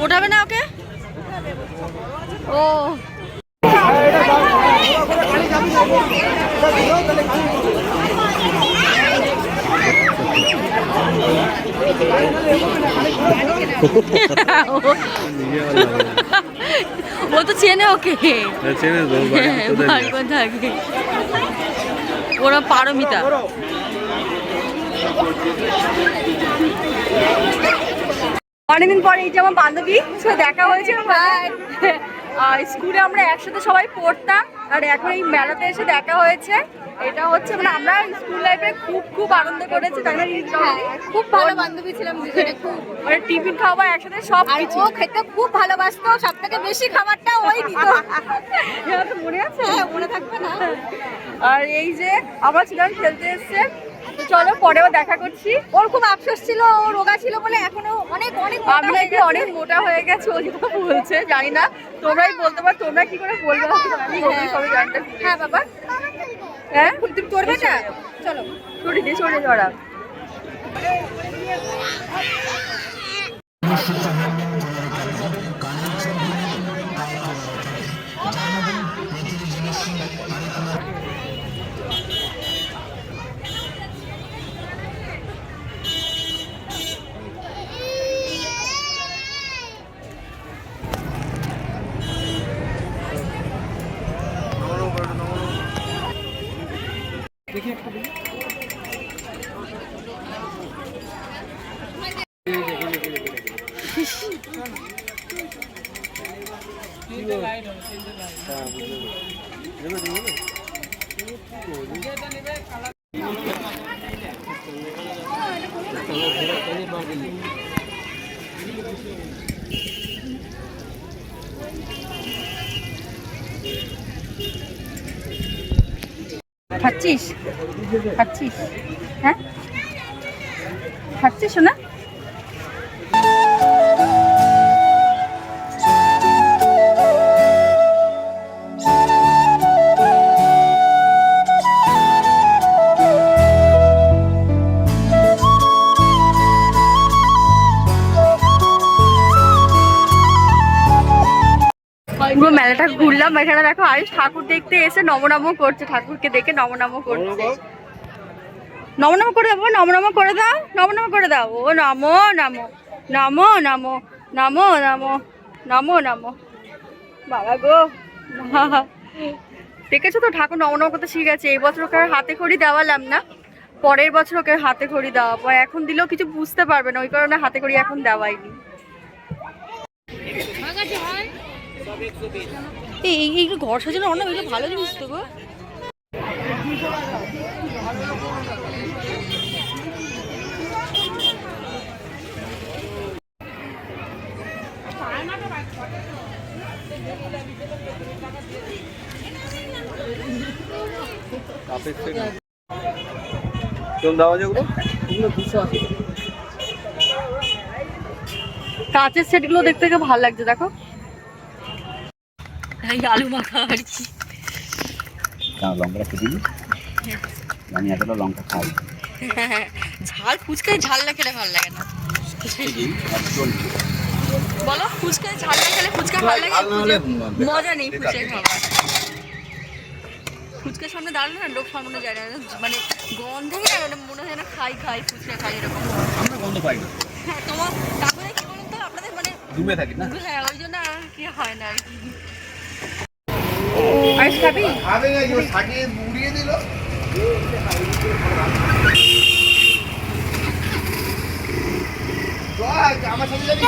ওঠাবে না ওকে? ও ও তো চেনে ওকে, থাকে ওরা পারমিতা। অনেকদিন পরে এই যে আমার বান্ধবী দেখা হয়েছে। স্কুলে আমরা একসাথে সবাই পড়তাম, আর এখন এই মেলাতে এসে দেখা হয়েছে। এটা হচ্ছে মানে আমরা স্কুল লাইফে খুব আনন্দ করেছি, তাই না? খুব ভালো বান্ধবী ছিলাম দুজনে, খুব মানে টিফিন খাওয়া একসাথে সব কিছু। ও খেতে খুব ভালোবাসতো, সব থেকে বেশি খাবারটা ওই দিত। মনে আছে? হ্যাঁ, মনে থাকবে না। আর এই যে আবার ছিলাম খেলতে এসছে, তো চলো পরেও দেখা করছি। ওর খুব আফসোস ছিল, ও রোগা ছিল বলে এখনো অনেক আমি নাকি অনেক মোটা হয়ে গেছে, ও যেটা বলছে জানি না, তোমরাই বলতে পারো, তোমরা কি করে বলবে? সবাই জানতে। হ্যাঁ বাবা, হ্যাঁ তুমি করবে না? চলো ছুটি দিয়ে চলে যাওয়া। খাচ্ছিস? হ্যাঁ খাচ্ছিস না? পুরো মেলাটা ঘুরলাম। এখানে দেখো আয়ুষ ঠাকুর দেখতে এসে নমনম করছে, ঠাকুরকে দেখে নমনম করছে। নমনম করে দাও, নমনম করে দাও, নমনম করে দাও। ও নমো নমো নমো নমো নমো নমো নমো নমো। বাবা গো, দেখেছো তো ঠাকুর নমনম করতে শিখে গেছে। এই বছর ওকে হাতে খড়ি দেওয়ালাম না, পরের বছর ওকে হাতে খড়ি দেওয়া। এখন দিলেও কিছু বুঝতে পারবে না, ওই কারণে হাতে খড়ি এখন দেওয়াইনি। এইগুলো ঘর সাজানো অন্য এগুলো ভালো জিনিস তো গো। কাঁচের সেটগুলো দেখতে ভালো লাগছে, দেখো। আলু মাখা আর কি লঙ্কা খেয়ে আমি এতটা লঙ্কা খাই। ঝাল ফুচকায় ঝাল না খেলে ভালো লাগে না। বলো, ফুচকায় ঝাল না খেলে ফুচকা ভালো লাগে? মজা নেই ফুচকা খাওয়া। ফুচকার সামনে দাঁড়ালে না লোক সামনে যায় না, মানে গন্ধে মনে হয় না খাই ফুচকা খাই এরকম। আমরা গন্ধ পাই না। হ্যাঁ, তোমার তারপরে কি বলুন তো, আপনাদের মানে ঘুমে থাকি না। হ্যাঁ, ওই জন্য আর কি হয় না আর কি। আইস খাবি? খাবে না, ও সাকিয়ে উড়িয়ে দিল। আমার সাথে যাবি?